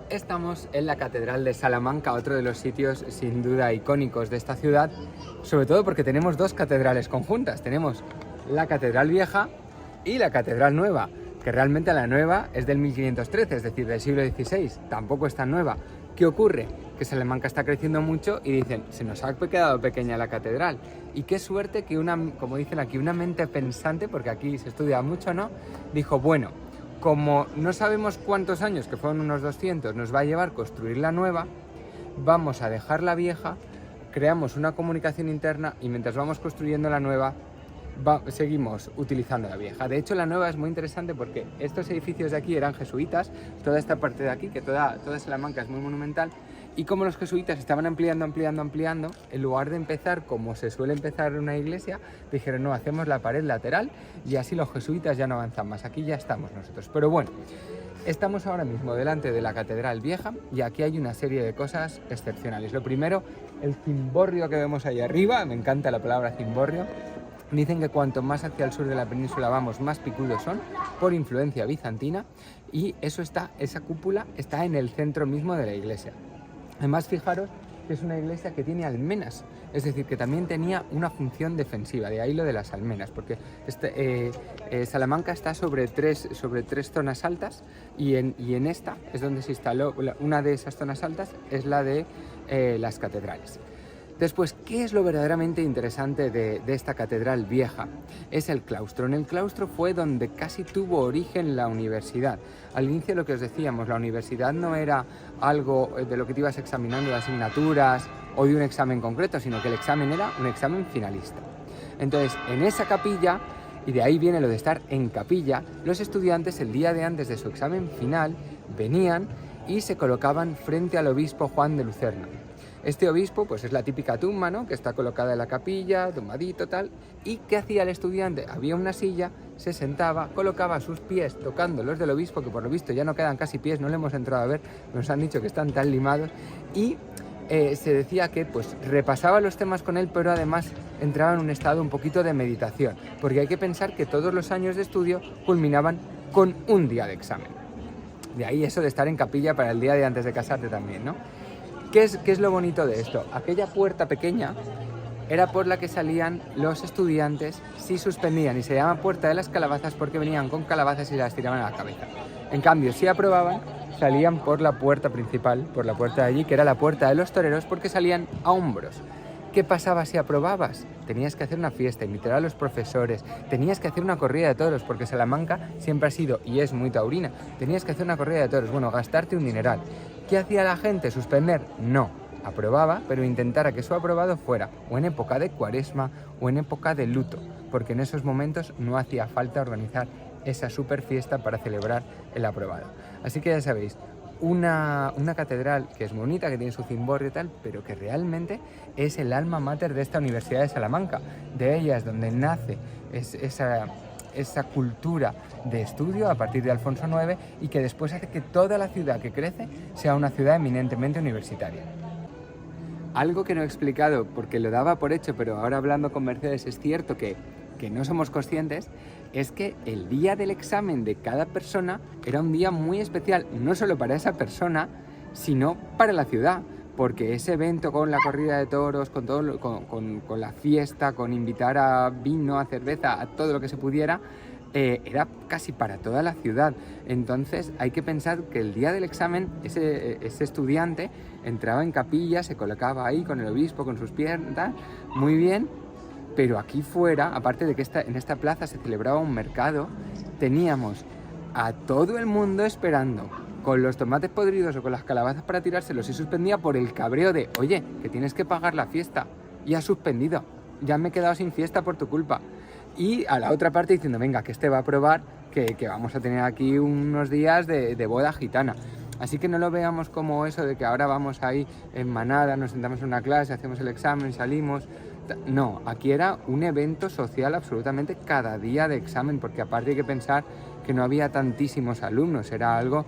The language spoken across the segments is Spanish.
Estamos en la Catedral de Salamanca, otro de los sitios sin duda icónicos de esta ciudad, sobre todo porque tenemos dos catedrales conjuntas. Tenemos la Catedral Vieja y la Catedral Nueva, que realmente la nueva es del 1513, es decir, del siglo XVI, tampoco es tan nueva. ¿Qué ocurre? Que Salamanca está creciendo mucho y dicen, se nos ha quedado pequeña la catedral. Y qué suerte que como dicen aquí, una mente pensante, porque aquí se estudia mucho, ¿no? Dijo, bueno, como no sabemos cuántos años, que fueron unos 200, nos va a llevar construir la nueva, vamos a dejar la vieja, creamos una comunicación interna y mientras vamos construyendo la nueva, seguimos utilizando la vieja. De hecho, la nueva es muy interesante porque estos edificios de aquí eran jesuitas, toda esta parte de aquí, que toda Salamanca es muy monumental, y como los jesuitas estaban ampliando, en lugar de empezar como se suele empezar una iglesia, dijeron, no, hacemos la pared lateral y así los jesuitas ya no avanzan más, aquí ya estamos nosotros. Pero bueno, estamos ahora mismo delante de la Catedral Vieja y aquí hay una serie de cosas excepcionales. Lo primero, el cimborrio que vemos ahí arriba, me encanta la palabra cimborrio. Dicen que cuanto más hacia el sur de la península vamos, más picudos son, por influencia bizantina, y esa cúpula está en el centro mismo de la iglesia. Además, fijaros que es una iglesia que tiene almenas, es decir, que también tenía una función defensiva, de ahí lo de las almenas, porque Salamanca está sobre tres zonas altas y en esta es donde se instaló, una de esas zonas altas es la de las catedrales. Después, ¿qué es lo verdaderamente interesante de esta catedral vieja? Es el claustro. En el claustro fue donde casi tuvo origen la universidad. Al inicio lo que os decíamos, la universidad no era algo de lo que te ibas examinando de asignaturas o de un examen concreto, sino que el examen era un examen finalista. Entonces, en esa capilla, y de ahí viene lo de estar en capilla, los estudiantes el día de antes de su examen final venían y se colocaban frente al obispo Juan de Lucerna. Este obispo, pues es la típica tumba, ¿no? Que está colocada en la capilla, tumbadito, tal. ¿Y qué hacía el estudiante? Había una silla, se sentaba, colocaba sus pies tocando los del obispo, que por lo visto ya no quedan casi pies, no le hemos entrado a ver, nos han dicho que están tan limados. Y se decía que pues repasaba los temas con él, pero además entraba en un estado un poquito de meditación. Porque hay que pensar que todos los años de estudio culminaban con un día de examen. De ahí eso de estar en capilla para el día de antes de casarte también, ¿no? ¿Qué es lo bonito de esto? Aquella puerta pequeña era por la que salían los estudiantes si suspendían y se llama puerta de las calabazas porque venían con calabazas y las tiraban a la cabeza. En cambio, si aprobaban, salían por la puerta principal, por la puerta de allí, que era la puerta de los toreros, porque salían a hombros. ¿Qué pasaba si aprobabas? Tenías que hacer una fiesta, invitar a los profesores, tenías que hacer una corrida de toros, porque Salamanca siempre ha sido y es muy taurina, tenías que hacer una corrida de toros, bueno, gastarte un dineral. ¿Qué hacía la gente? ¿Suspender? No. Aprobaba, pero intentara que su aprobado fuera o en época de cuaresma o en época de luto, porque en esos momentos no hacía falta organizar esa super fiesta para celebrar el aprobado. Así que ya sabéis, una catedral que es bonita, que tiene su cimborrio y tal, pero que realmente es el alma mater de esta Universidad de Salamanca. De ella es donde nace esa cultura de estudio a partir de Alfonso IX y que después hace que toda la ciudad que crece sea una ciudad eminentemente universitaria. Algo que no he explicado porque lo daba por hecho, pero ahora hablando con Mercedes es cierto que no somos conscientes, es que el día del examen de cada persona era un día muy especial, no solo para esa persona, sino para la ciudad, porque ese evento con la corrida de toros, con la fiesta, con invitar a vino, a cerveza, a todo lo que se pudiera, era casi para toda la ciudad. Entonces hay que pensar que el día del examen ese estudiante entraba en capilla, se colocaba ahí con el obispo, con sus piernas, muy bien, pero aquí fuera, aparte de que en esta plaza se celebraba un mercado, teníamos a todo el mundo esperando con los tomates podridos o con las calabazas para tirárselos y suspendía por el cabreo de, oye, que tienes que pagar la fiesta y has suspendido, ya me he quedado sin fiesta por tu culpa. Y a la otra parte diciendo, venga, que este va a probar, que vamos a tener aquí unos días de boda gitana. Así que no lo veamos como eso de que ahora vamos ahí en manada, nos sentamos en una clase, hacemos el examen, salimos. No, aquí era un evento social absolutamente cada día de examen, porque aparte hay que pensar que no había tantísimos alumnos, era algo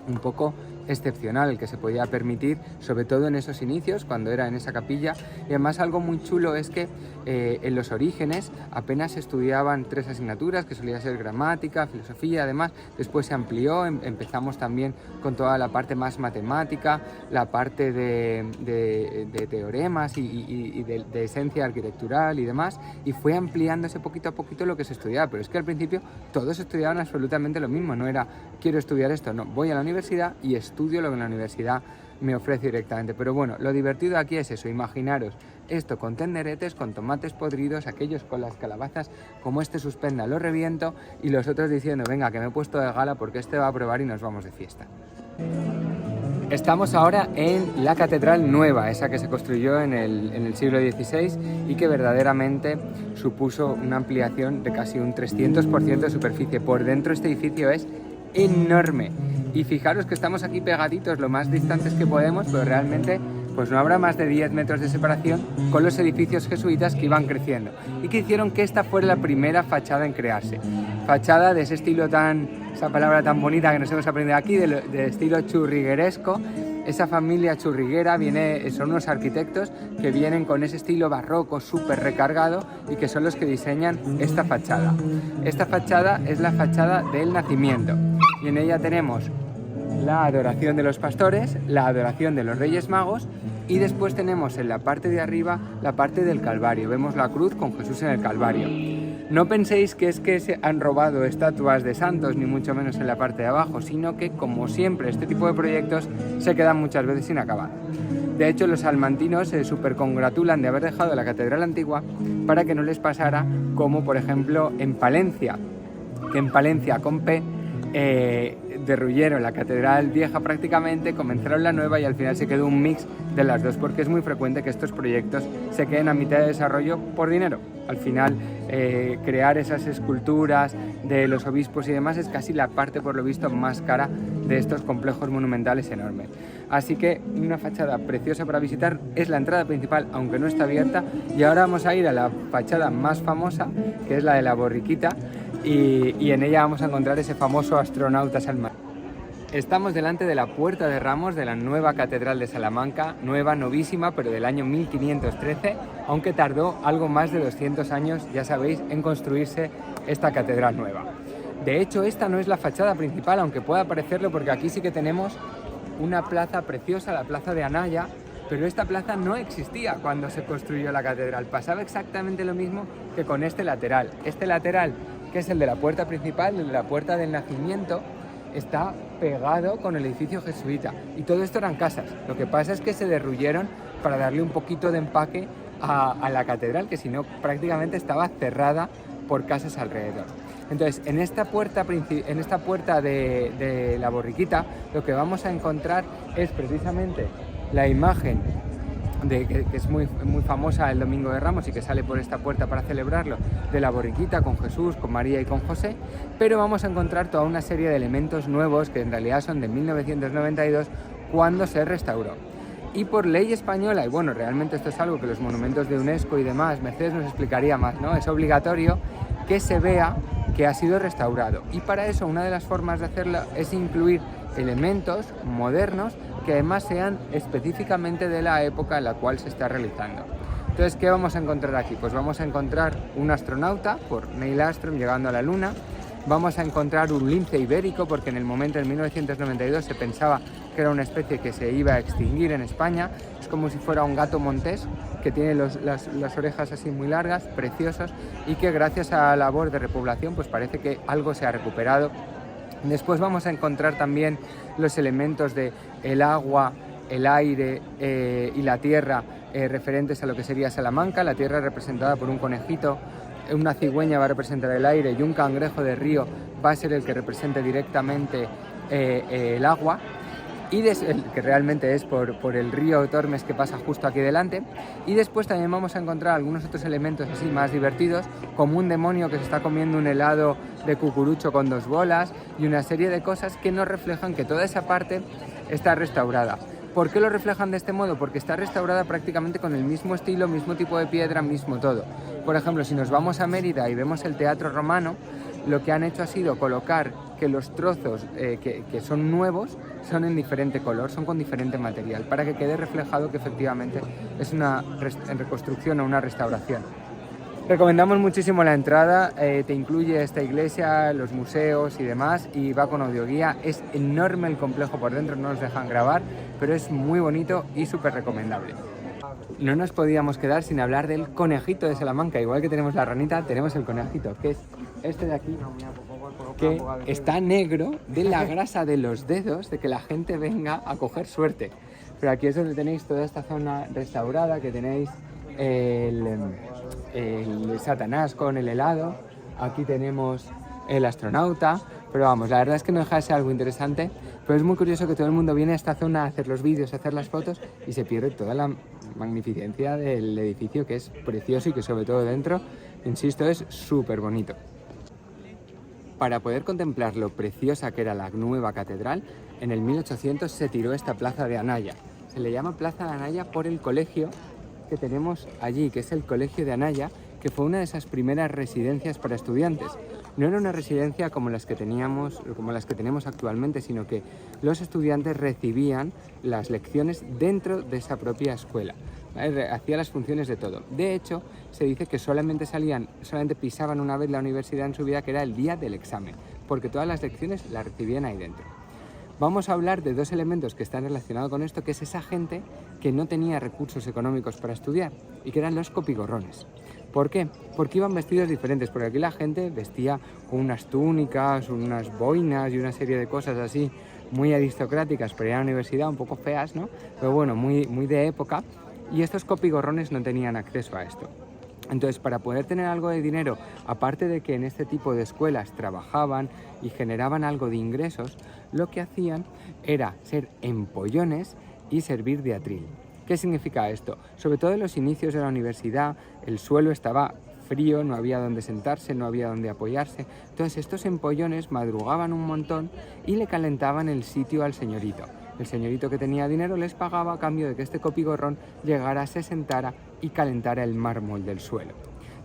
un poco excepcional el que se podía permitir, sobre todo en esos inicios, cuando era en esa capilla. Y además algo muy chulo es que en los orígenes apenas se estudiaban 3 asignaturas, que solía ser gramática, filosofía, además después se amplió, empezamos también con toda la parte más matemática, la parte de teoremas y de esencia arquitectural y demás, y fue ampliándose poquito a poquito lo que se estudiaba, pero es que al principio todos estudiaban absolutamente lo mismo, no era quiero estudiar esto, no, voy a la universidad y estudio lo que la universidad me ofrece directamente. Pero bueno, lo divertido aquí es eso, imaginaros esto con tenderetes, con tomates podridos, aquellos con las calabazas, como este suspenda lo reviento, y los otros diciendo, venga, que me he puesto de gala porque este va a probar y nos vamos de fiesta. Estamos ahora en la Catedral Nueva, esa que se construyó en el siglo XVI y que verdaderamente supuso una ampliación de casi un 300% de superficie. Por dentro este edificio es enorme y fijaros que estamos aquí pegaditos lo más distantes que podemos, pero realmente pues no habrá más de 10 metros de separación con los edificios jesuitas que iban creciendo y que hicieron que esta fuera la primera fachada en crearse. Fachada de ese estilo esa palabra tan bonita que nos hemos aprendido aquí, de estilo churrigueresco. Esa familia churriguera son unos arquitectos que vienen con ese estilo barroco súper recargado y que son los que diseñan esta fachada. Esta fachada es la fachada del Nacimiento y en ella tenemos la adoración de los pastores, la adoración de los Reyes Magos y después tenemos en la parte de arriba la parte del Calvario. Vemos la cruz con Jesús en el Calvario. No penséis que es que se han robado estatuas de santos, ni mucho menos en la parte de abajo, sino que, como siempre, este tipo de proyectos se quedan muchas veces sin acabar. De hecho, los salmantinos se supercongratulan de haber dejado la catedral antigua para que no les pasara como, por ejemplo, en Palencia, que en Palencia con P derruyeron la catedral vieja prácticamente, comenzaron la nueva y al final se quedó un mix de las dos, porque es muy frecuente que estos proyectos se queden a mitad de desarrollo por dinero. Al final crear esas esculturas de los obispos y demás es casi la parte, por lo visto, más cara de estos complejos monumentales enormes. Así que una fachada preciosa para visitar, es la entrada principal, aunque no está abierta, y ahora vamos a ir a la fachada más famosa, que es la de la Borriquita, y en ella vamos a encontrar ese famoso astronauta Salman. Estamos delante de la Puerta de Ramos de la nueva Catedral de Salamanca, nueva, novísima, pero del año 1513, aunque tardó algo más de 200 años, ya sabéis, en construirse esta catedral nueva. De hecho, esta no es la fachada principal, aunque pueda parecerlo, porque aquí sí que tenemos una plaza preciosa, la Plaza de Anaya, pero esta plaza no existía cuando se construyó la catedral. Pasaba exactamente lo mismo que con este lateral. Este lateral, que es el de la puerta principal, el de la Puerta del Nacimiento, está pegado con el edificio jesuita y todo esto eran casas. Lo que pasa es que se derruyeron para darle un poquito de empaque a la catedral, que si no prácticamente estaba cerrada por casas alrededor. Entonces, en esta puerta de la Borriquita, lo que vamos a encontrar es precisamente la imagen que es muy famosa el Domingo de Ramos y que sale por esta puerta para celebrarlo, de la Borriquita con Jesús, con María y con José, pero vamos a encontrar toda una serie de elementos nuevos que en realidad son de 1992, cuando se restauró. Y por ley española, y bueno, realmente esto es algo que los monumentos de UNESCO y demás, Mercedes nos explicaría más, ¿no? Es obligatorio que se vea que ha sido restaurado, y para eso una de las formas de hacerlo es incluir elementos modernos que además sean específicamente de la época en la cual se está realizando. Entonces, ¿qué vamos a encontrar aquí? Pues vamos a encontrar un astronauta, por Neil Armstrong, llegando a la Luna. Vamos a encontrar un lince ibérico, porque en el momento, en 1992, se pensaba que era una especie que se iba a extinguir en España. Es como si fuera un gato montés, que tiene las orejas así muy largas, preciosos, y que gracias a la labor de repoblación, pues parece que algo se ha recuperado. Después vamos a encontrar también los elementos de el agua, el aire y la tierra referentes a lo que sería Salamanca. La tierra representada por un conejito, una cigüeña va a representar el aire y un cangrejo de río va a ser el que represente directamente el agua, y que realmente es por el río Tormes que pasa justo aquí delante. Y después también vamos a encontrar algunos otros elementos así más divertidos, como un demonio que se está comiendo un helado de cucurucho con 2 bolas y una serie de cosas que nos reflejan que toda esa parte está restaurada. ¿Por qué lo reflejan de este modo? Porque está restaurada prácticamente con el mismo estilo, mismo tipo de piedra, mismo todo. Por ejemplo, si nos vamos a Mérida y vemos el Teatro Romano, lo que han hecho ha sido colocar que los trozos que son nuevos son en diferente color, son con diferente material, para que quede reflejado que efectivamente es una reconstrucción o una restauración. Recomendamos muchísimo la entrada, te incluye esta iglesia, los museos y demás, y va con audioguía. Es enorme el complejo por dentro, no nos dejan grabar, pero es muy bonito y súper recomendable. No nos podíamos quedar sin hablar del conejito de Salamanca. Igual que tenemos la ranita, tenemos el conejito, que es este de aquí, que está negro de la grasa de los dedos, de que la gente venga a coger suerte. Pero aquí es donde tenéis toda esta zona restaurada, que tenéis el Satanás con el helado. Aquí tenemos el astronauta. Pero vamos, la verdad es que no deja de ser algo interesante, pero es muy curioso que todo el mundo viene a esta zona a hacer los vídeos, a hacer las fotos y se pierde toda la magnificencia del edificio, que es precioso y que sobre todo dentro, insisto, es súper bonito. Para poder contemplar lo preciosa que era la nueva catedral, en el 1800 se tiró esta plaza de Anaya. Se le llama Plaza de Anaya por el colegio que tenemos allí, que es el Colegio de Anaya, que fue una de esas primeras residencias para estudiantes. No era una residencia como las que tenemos actualmente, sino que los estudiantes recibían las lecciones dentro de esa propia escuela. Hacía las funciones de todo. De hecho, se dice que solamente pisaban una vez la universidad en su vida, que era el día del examen, porque todas las lecciones las recibían ahí dentro. Vamos a hablar de dos elementos que están relacionados con esto, que es esa gente que no tenía recursos económicos para estudiar y que eran los copigorrones. ¿Por qué? Porque iban vestidos diferentes, porque aquí la gente vestía con unas túnicas, unas boinas y una serie de cosas así muy aristocráticas para ir a la universidad, un poco feas, ¿no? Pero bueno, muy de época, y estos copigorrones no tenían acceso a esto. Entonces, para poder tener algo de dinero, aparte de que en este tipo de escuelas trabajaban y generaban algo de ingresos, lo que hacían era ser empollones y servir de atril. ¿Qué significa esto? Sobre todo en los inicios de la universidad, el suelo estaba frío, no había donde sentarse, no había donde apoyarse. Entonces estos empollones madrugaban un montón y le calentaban el sitio al señorito. El señorito que tenía dinero les pagaba a cambio de que este copigorrón llegara, se sentara y calentara el mármol del suelo.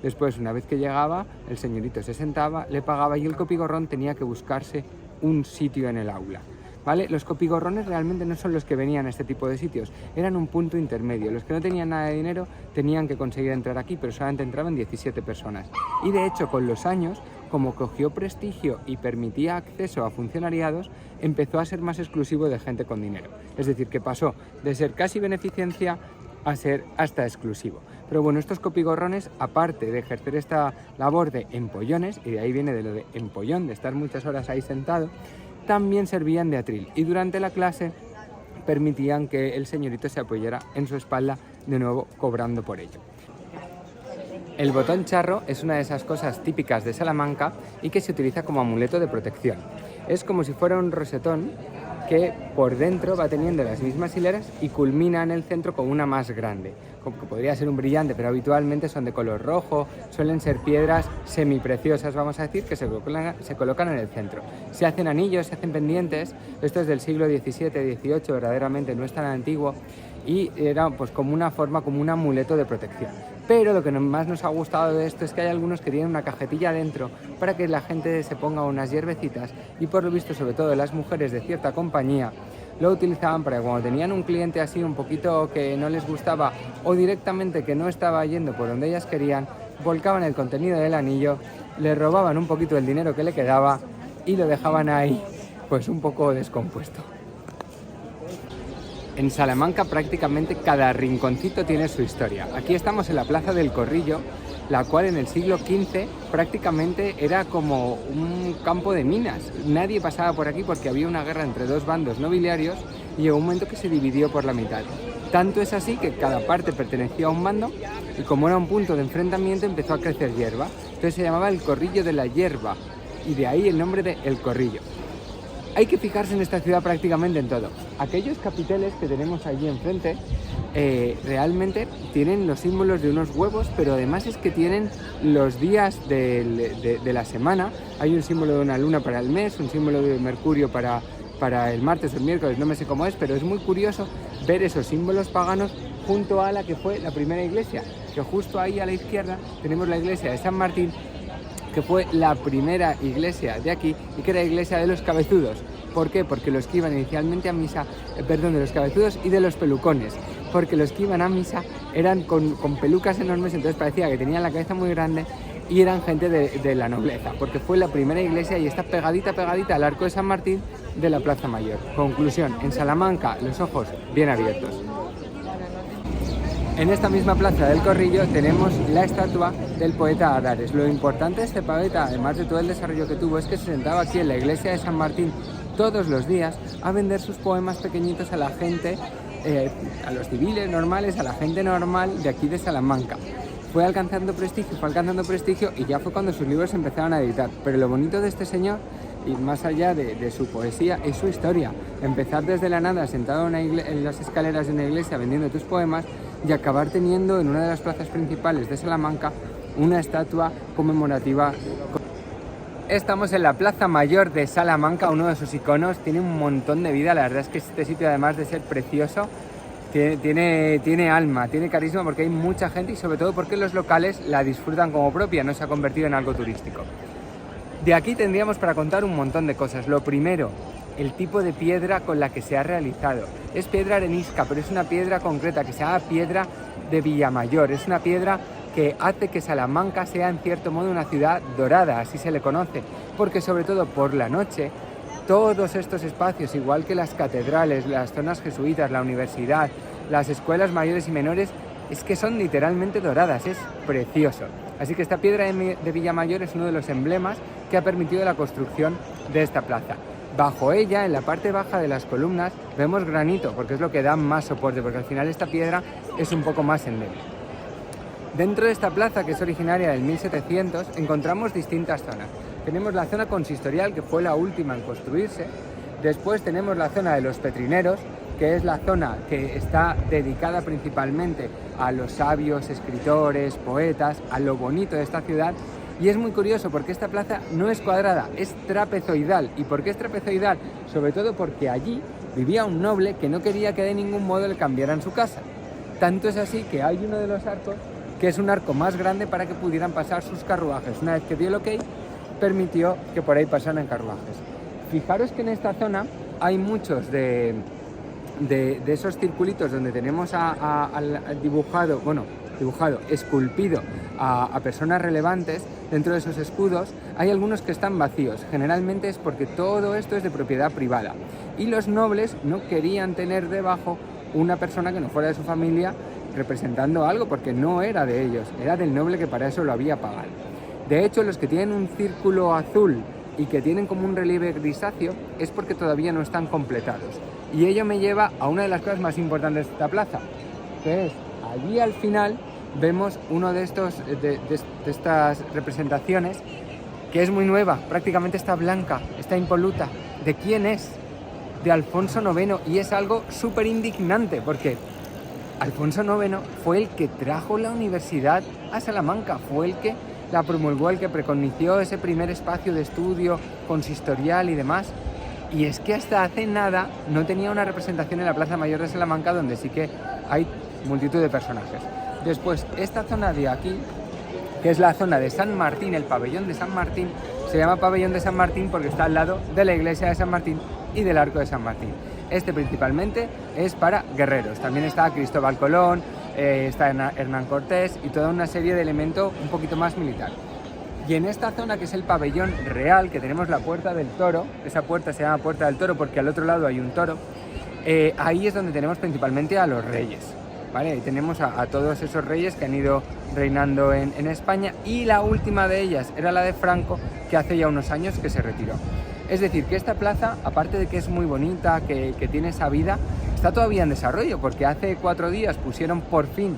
Después, una vez que llegaba, el señorito se sentaba, le pagaba y el copigorrón tenía que buscarse un sitio en el aula. ¿Vale? Los copigorrones realmente no son los que venían a este tipo de sitios, eran un punto intermedio. Los que no tenían nada de dinero tenían que conseguir entrar aquí, pero solamente entraban 17 personas. Y de hecho, con los años, como cogió prestigio y permitía acceso a funcionariados, empezó a ser más exclusivo de gente con dinero. Es decir, que pasó de ser casi beneficencia a ser hasta exclusivo. Pero bueno, estos copigorrones, aparte de ejercer esta labor de empollones, y de ahí viene de lo de empollón, de estar muchas horas ahí sentado, también servían de atril y durante la clase permitían que el señorito se apoyara en su espalda, de nuevo cobrando por ello. El botón charro es una de esas cosas típicas de Salamanca y que se utiliza como amuleto de protección. Es como si fuera un rosetón que por dentro va teniendo las mismas hileras y culmina en el centro con una más grande, como que podría ser un brillante, pero habitualmente son de color rojo, suelen ser piedras semipreciosas, vamos a decir, que se colocan en el centro. Se hacen anillos, se hacen pendientes, esto es del siglo XVII, XVIII, verdaderamente no es tan antiguo, y era pues como una forma, como un amuleto de protección. Pero lo que más nos ha gustado de esto es que hay algunos que tienen una cajetilla dentro para que la gente se ponga unas hierbecitas, y por lo visto, sobre todo las mujeres de cierta compañía, lo utilizaban para que cuando tenían un cliente así un poquito que no les gustaba o directamente que no estaba yendo por donde ellas querían, volcaban el contenido del anillo, le robaban un poquito del dinero que le quedaba y lo dejaban ahí pues un poco descompuesto. En Salamanca prácticamente cada rinconcito tiene su historia. Aquí estamos en la Plaza del Corrillo, la cual en el siglo XV prácticamente era como un campo de minas. Nadie pasaba por aquí porque había una guerra entre dos bandos nobiliarios y llegó un momento que se dividió por la mitad. Tanto es así que cada parte pertenecía a un bando y como era un punto de enfrentamiento empezó a crecer hierba. Entonces se llamaba el Corrillo de la Hierba y de ahí el nombre de El Corrillo. Hay que fijarse en esta ciudad prácticamente en todo. Aquellos capiteles que tenemos allí enfrente realmente tienen los símbolos de unos huevos, pero además es que tienen los días de la semana. Hay un símbolo de una luna para el mes, un símbolo de Mercurio para el martes o el miércoles, no me sé cómo es, pero es muy curioso ver esos símbolos paganos junto a la que fue la primera iglesia, que justo ahí a la izquierda tenemos la iglesia de San Martín, que fue la primera iglesia de aquí y que era la iglesia de los cabezudos. ¿Por qué? Porque los que iban inicialmente a misa, de los cabezudos y de los pelucones, porque los que iban a misa eran con pelucas enormes, entonces parecía que tenían la cabeza muy grande y eran gente de la nobleza, porque fue la primera iglesia y está pegadita al Arco de San Martín de la Plaza Mayor. Conclusión, en Salamanca los ojos bien abiertos. En esta misma plaza del Corrillo tenemos la estatua del poeta Adares. Lo importante de este poeta, además de todo el desarrollo que tuvo, es que se sentaba aquí en la iglesia de San Martín todos los días a vender sus poemas pequeñitos a la gente, a los civiles normales, a la gente normal de aquí de Salamanca. Fue alcanzando prestigio y ya fue cuando sus libros se empezaron a editar. Pero lo bonito de este señor, y más allá de su poesía, es su historia. Empezar desde la nada, sentado en las escaleras de una iglesia vendiendo tus poemas, y acabar teniendo en una de las plazas principales de Salamanca una estatua conmemorativa. Estamos en la Plaza Mayor de Salamanca, uno de sus iconos. Tiene un montón de vida, la verdad es que este sitio, además de ser precioso, tiene alma, tiene carisma, porque hay mucha gente y sobre todo porque los locales la disfrutan como propia, no se ha convertido en algo turístico. De aquí tendríamos para contar un montón de cosas. Lo primero, el tipo de piedra con la que se ha realizado. Es piedra arenisca, pero es una piedra concreta que se llama piedra de Villamayor. Es una piedra que hace que Salamanca sea en cierto modo una ciudad dorada, así se le conoce, porque sobre todo por la noche todos estos espacios, igual que las catedrales, las zonas jesuitas, la universidad, las escuelas mayores y menores, es que son literalmente doradas, es precioso. Así que esta piedra de Villamayor es uno de los emblemas que ha permitido la construcción de esta plaza. Bajo ella, en la parte baja de las columnas, vemos granito, porque es lo que da más soporte, porque al final esta piedra es un poco más endeble. Dentro de esta plaza, que es originaria del 1700, encontramos distintas zonas. Tenemos la zona consistorial, que fue la última en construirse. Después tenemos la zona de los petrineros, que es la zona que está dedicada principalmente a los sabios, escritores, poetas, a lo bonito de esta ciudad. Y es muy curioso porque esta plaza no es cuadrada, es trapezoidal. ¿Y por qué es trapezoidal? Sobre todo porque allí vivía un noble que no quería que de ningún modo le cambiaran su casa. Tanto es así que hay uno de los arcos que es un arco más grande para que pudieran pasar sus carruajes. Una vez que dio el ok, permitió que por ahí pasaran carruajes. Fijaros que en esta zona hay muchos de esos circulitos donde tenemos esculpido a personas relevantes. Dentro de esos escudos hay algunos que están vacíos. Generalmente es porque todo esto es de propiedad privada y los nobles no querían tener debajo una persona que no fuera de su familia representando algo, porque no era de ellos, era del noble que para eso lo había pagado. De hecho, los que tienen un círculo azul y que tienen como un relieve grisáceo es porque todavía no están completados. Y ello me lleva a una de las cosas más importantes de esta plaza, que es allí al final vemos uno de estas representaciones que es muy nueva, prácticamente está blanca, está impoluta. ¿De quién es? De Alfonso IX, y es algo súper indignante porque Alfonso IX fue el que trajo la universidad a Salamanca, fue el que la promulgó, el que preconició ese primer espacio de estudio consistorial y demás. Y es que hasta hace nada no tenía una representación en la Plaza Mayor de Salamanca, donde sí que hay multitud de personajes. Después, esta zona de aquí, que es la zona de San Martín, el pabellón de San Martín, se llama pabellón de San Martín porque está al lado de la iglesia de San Martín y del Arco de San Martín. Este principalmente es para guerreros. También está Cristóbal Colón, está Hernán Cortés y toda una serie de elementos un poquito más militar. Y en esta zona, que es el pabellón real, que tenemos la Puerta del Toro, esa puerta se llama Puerta del Toro porque al otro lado hay un toro, ahí es donde tenemos principalmente a los reyes, ¿vale? Ahí tenemos a todos esos reyes que han ido reinando en España, y la última de ellas era la de Franco, que hace ya unos años que se retiró. Es decir, que esta plaza, aparte de que es muy bonita, que tiene esa vida, está todavía en desarrollo, porque hace 4 días pusieron por fin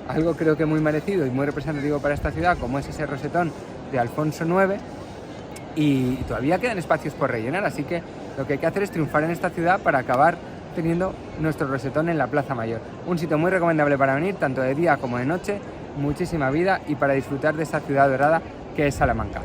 algo creo que muy merecido y muy representativo para esta ciudad, como es ese rosetón de Alfonso IX, y todavía quedan espacios por rellenar, así que lo que hay que hacer es triunfar en esta ciudad para acabar teniendo nuestro rosetón en la Plaza Mayor. Un sitio muy recomendable para venir, tanto de día como de noche, muchísima vida y para disfrutar de esta ciudad dorada que es Salamanca.